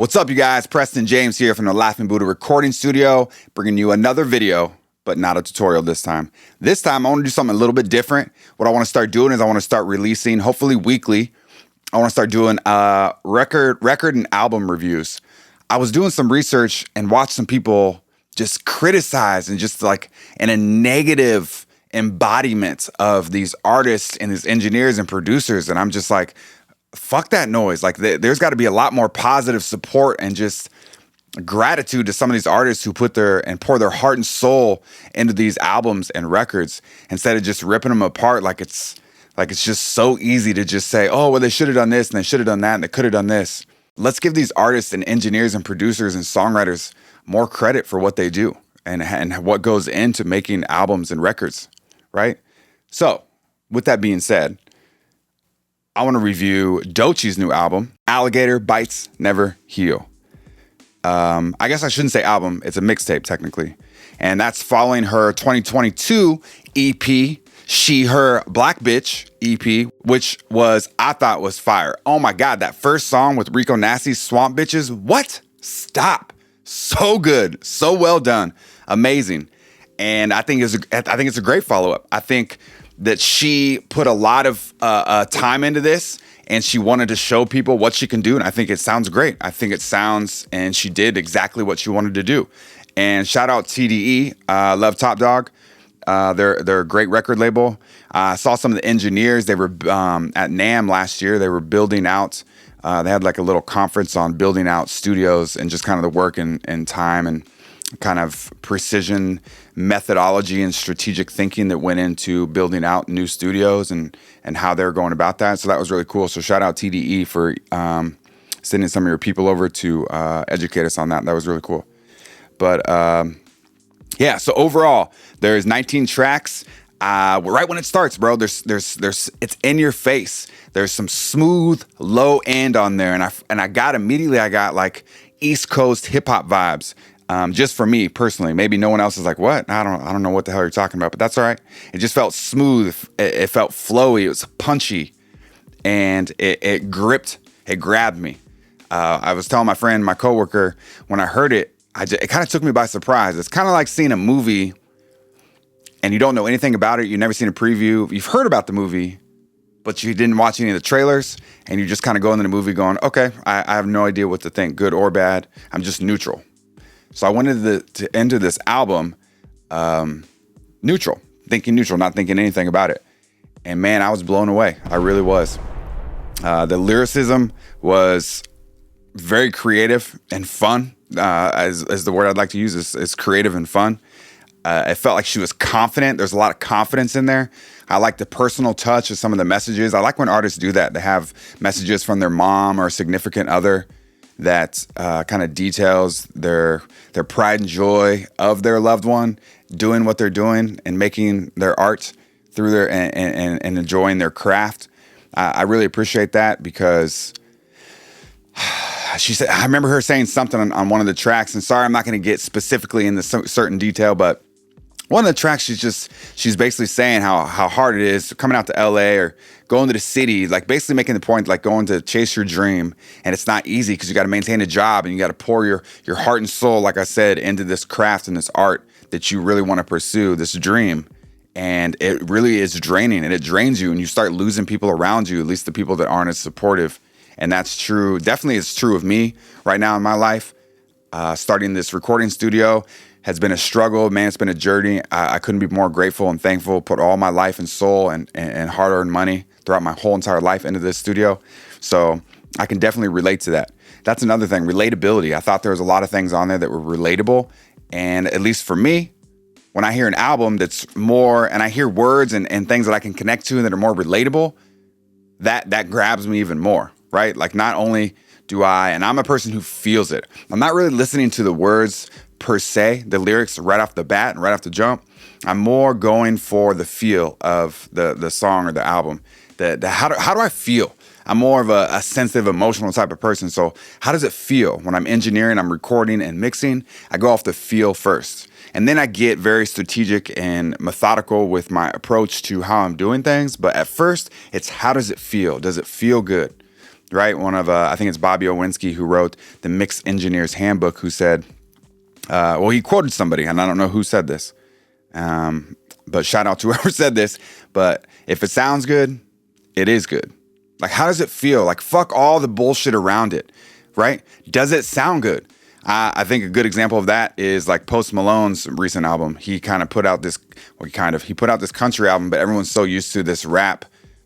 What's up, you guys? Preston James here from the Laughing Buddha recording studio, bringing you another video, but not a tutorial this time. This time, I want to do something a little bit different. What I want to start doing is I want to start releasing, hopefully weekly, I want to start doing record and album reviews. I was doing some research and watched some people just criticize and just like in a negative embodiment of these artists and these engineers and producers. And I'm just like, fuck that noise. Like there's got to be a lot more positive support and just gratitude to some of these artists who put pour their heart and soul into these albums and records instead of just ripping them apart like it's just so easy to just say, oh, well, they should have done this and they should have done that and they could have done this. Let's give these artists and engineers and producers and songwriters more credit for what they do and what goes into making albums and records, right? So with that being said, I want to review DoeChii's new album, Alligator Bites Never Heal. I guess I shouldn't say album. It's a mixtape, technically. And that's following her 2022 EP, She Her Black Bitch EP, which I thought was fire. Oh my God, that first song with Rico Nasty's Swamp Bitches. What? Stop. So good. So well done. Amazing. And I think it's a great follow-up. I think that she put a lot of time into this and she wanted to show people what she can do. And I think it sounds great. I think it sounds, and she did exactly what she wanted to do. And shout out TDE, love Top Dog. They're a great record label. I saw some of the engineers. They were at NAMM last year. They were building out. They had like a little conference on building out studios and just kind of the work and time and kind of precision methodology and strategic thinking that went into building out new studios and how they're going about that. So that was really cool. So shout out TDE for sending some of your people over to educate us on that. That was really cool. But yeah, so overall, there's 19 tracks. Right when it starts, bro, there's it's in your face. There's some smooth low end on there, and I got like East Coast hip hop vibes. Just for me personally, maybe no one else is like, what? I don't know what the hell you're talking about, but that's all right. It just felt smooth. It felt flowy. It was punchy, and it grabbed me. I was telling my friend, my coworker, when I heard it, it kind of took me by surprise. It's kind of like seeing a movie and you don't know anything about it. You've never seen a preview. You've heard about the movie, but you didn't watch any of the trailers, and you just kind of go into the movie going, okay, I have no idea what to think, good or bad. I'm just neutral. So I went into this album neutral, not thinking anything about it. And man, I was blown away. I really was. The lyricism was very creative and fun, as the word I'd like to use is creative and fun. It felt like she was confident. There's a lot of confidence in there. I like the personal touch of some of the messages. I like when artists do that. They have messages from their mom or significant other that kind of details their pride and joy of their loved one doing what they're doing and making their art through their and enjoying their craft. I really appreciate that because she said, I remember her saying something on one of the tracks, and sorry, I'm not going to get specifically into certain detail, but one of the tracks, she's basically saying how hard it is coming out to LA or going to the city, like basically making the point like going to chase your dream. And it's not easy because you got to maintain a job and you got to pour your heart and soul, like I said, into this craft and this art that you really want to pursue, this dream. And it really is draining and it drains you and you start losing people around you, at least the people that aren't as supportive. And that's true. Definitely it's true of me right now in my life. Starting this recording studio has been a struggle, man. It's been a journey. I couldn't be more grateful and thankful. Put all my life and soul and hard-earned money throughout my whole entire life into this studio. So I can definitely relate to that. That's another thing, relatability. I thought there was a lot of things on there that were relatable. And at least for me, when I hear an album that's more, and I hear words and things that I can connect to that are more relatable, that grabs me even more, right? Like not only do and I'm a person who feels it. I'm not really listening to the words per se, the lyrics right off the bat and right off the jump. I'm more going for the feel of the song or the album. How do I feel? I'm more of a sensitive, emotional type of person. So how does it feel when I'm engineering, I'm recording and mixing? I go off the feel first. And then I get very strategic and methodical with my approach to how I'm doing things. But at first, it's how does it feel? Does it feel good? right? One of, I think it's Bobby Owinski who wrote the Mix Engineer's Handbook, who said, well, he quoted somebody, and I don't know who said this, but shout out to whoever said this. But if it sounds good, it is good. Like, how does it feel? Like, fuck all the bullshit around it, right? Does it sound good? I think a good example of that is like Post Malone's recent album. He kind of put out this, he put out this country album, but everyone's so used to this rap,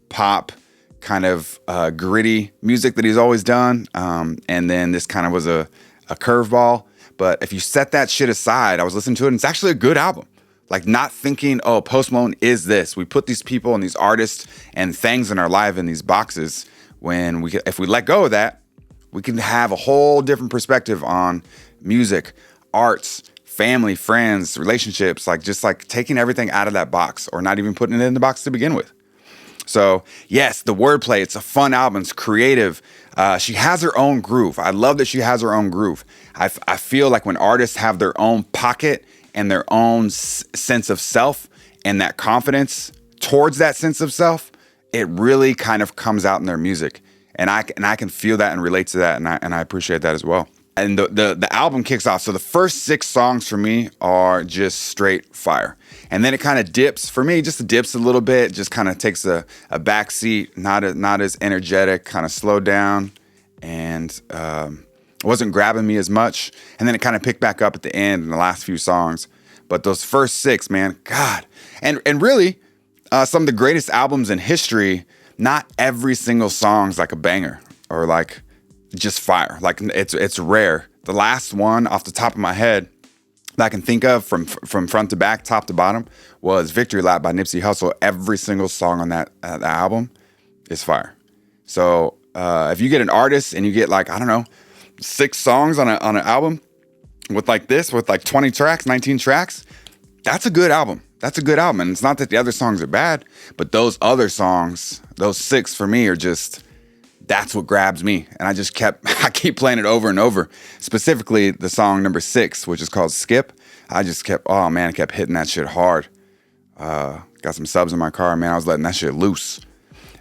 pop, kind of gritty music that he's always done. And then this kind of was a curveball. But if you set that shit aside, I was listening to it, and it's actually a good album. Like, not thinking, oh, Post Malone is this. We put these people and these artists and things in our life in these boxes. If we let go of that, we can have a whole different perspective on music, arts, family, friends, relationships, like just like taking everything out of that box or not even putting it in the box to begin with. So yes, the wordplay, it's a fun album. It's creative. She has her own groove. I love that she has her own groove. I feel like when artists have their own pocket and their own sense of self and that confidence towards that sense of self, it really kind of comes out in their music. And I can feel that and relate to that, and I appreciate that as well. And the album kicks off. So the first 6 songs for me are just straight fire. And then it kind of dips. For me, just dips a little bit, just kind of takes a back seat, not as energetic, kind of slowed down, and it wasn't grabbing me as much. And then it kind of picked back up at the end in the last few songs. But those first 6, man, God. And really, some of the greatest albums in history, not every single song's like a banger or like just fire. Like it's rare. The last one off the top of my head that I can think of from front to back, top to bottom, was Victory Lap by Nipsey Hussle. Every single song on that album is fire. So if you get an artist and you get like, I don't know, 6 songs on an album with like 20 tracks, 19 tracks, that's a good album. That's a good album. And it's not that the other songs are bad, but those other songs, those 6 for me are just, that's what grabs me. And I keep playing it over and over. Specifically the song number 6, which is called Skip. I kept hitting that shit hard. Got some subs in my car, man. I was letting that shit loose.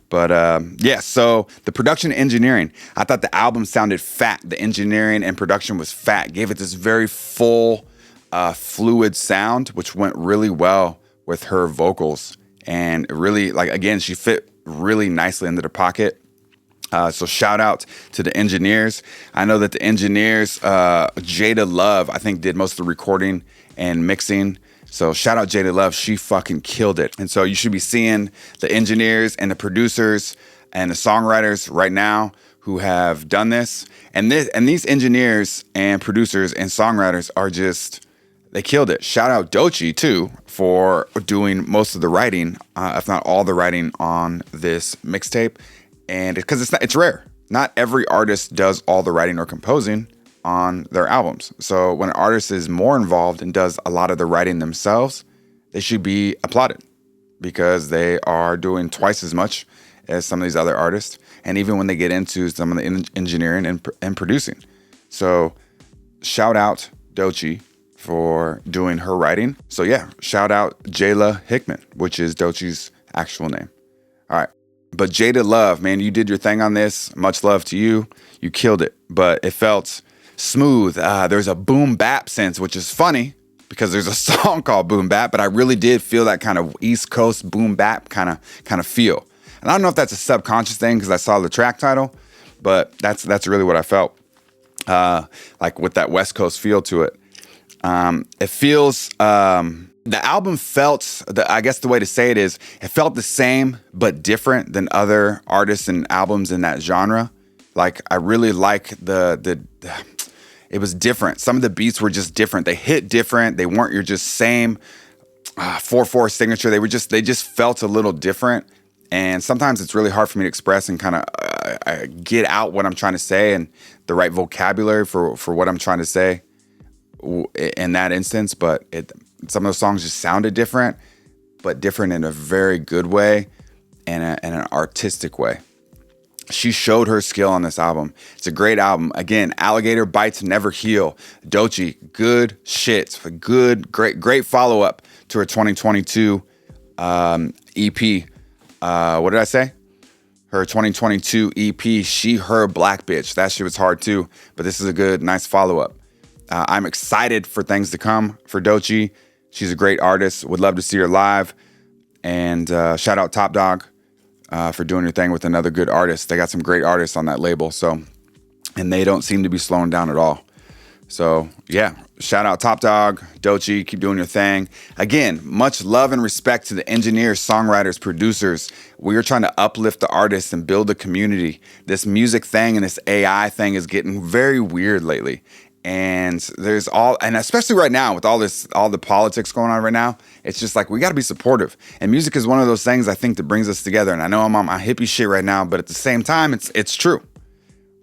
But so the production engineering, I thought the album sounded fat. The engineering and production was fat. Gave it this very full, fluid sound, which went really well with her vocals. And really, like, again, she fit really nicely into the pocket. So shout out to the engineers. I know that the engineers, Jada Love, I think did most of the recording and mixing. So shout out Jada Love. She fucking killed it. And so you should be seeing the engineers and the producers and the songwriters right now who have done this. And these engineers and producers and songwriters are just, they killed it. Shout out DoeChii too for doing most of the writing, if not all the writing on this mixtape. And because it's rare. Not every artist does all the writing or composing on their albums. So when an artist is more involved and does a lot of the writing themselves, they should be applauded because they are doing twice as much as some of these other artists. And even when they get into some of the engineering and producing. So shout out DoeChii for doing her writing. So yeah, shout out Jayla Hickman, which is DoeChii's actual name. All right. But Jada Love, man, you did your thing on this. Much love to you. You killed it. But it felt smooth. There's a boom bap sense, which is funny because there's a song called Boom Bap, but I really did feel that kind of East Coast boom bap kind of feel. And I don't know if that's a subconscious thing because I saw the track title, but that's really what I felt. Like with that West Coast feel to it. It feels... The album felt, I guess the way to say it is, it felt the same but different than other artists and albums in that genre. Like, I really like it was different. Some of the beats were just different. They hit different. They weren't your just same 4/4 signature. They just felt a little different. And sometimes it's really hard for me to express and kind of get out what I'm trying to say and the right vocabulary for what I'm trying to say in that instance. But some of those songs just sounded different, but different in a very good way and an artistic way. She showed her skill on this album. It's a great album. Again, Alligator Bites Never Heal. DoeChii, good shit. Great follow-up to her 2022 EP. What did I say? her 2022 EP, She Her Black Bitch. That shit was hard too, but this is a good, nice follow-up. I'm excited for things to come for DoeChii. She's a great artist. Would love to see her live. And shout out Top Dog for doing your thing with another good artist. They got some great artists on that label, and they don't seem to be slowing down at all. So yeah, shout out Top Dog, DoeChii, keep doing your thing. Again, much love and respect to the engineers, songwriters, producers. We are trying to uplift the artists and build a community. This music thing and this AI thing is getting very weird lately. And and especially right now with all the politics going on right now, it's just like we got to be supportive. And music is one of those things I think that brings us together. And I know I'm on my hippie shit right now, but at the same time, it's true.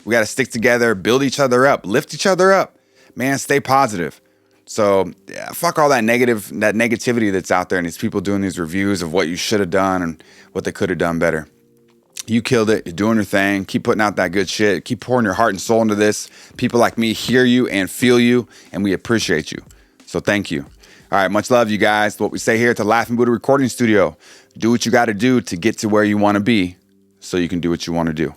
We got to stick together, build each other up, lift each other up. Man, stay positive. So yeah, fuck all that negativity that's out there and these people doing these reviews of what you should have done and what they could have done better. You killed it. You're doing your thing. Keep putting out that good shit. Keep pouring your heart and soul into this. People like me hear you and feel you, and we appreciate you. So thank you. All right, much love, you guys. What we say here at the Laughing Buddha Recording Studio, do what you got to do to get to where you want to be so you can do what you want to do.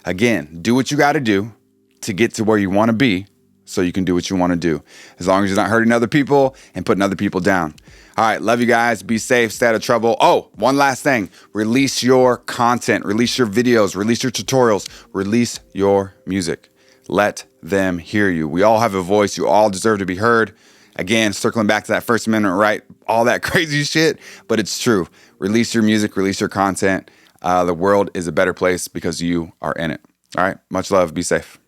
Again, do what you got to do to get to where you want to be so you can do what you want to do, as long as you're not hurting other people and putting other people down. All right, love you guys. Be safe, stay out of trouble. Oh, one last thing. Release your content, release your videos, release your tutorials, release your music. Let them hear you. We all have a voice. You all deserve to be heard. Again, circling back to that First Amendment right, all that crazy shit, but it's true. Release your music, release your content. The world is a better place because you are in it. All right, much love. Be safe.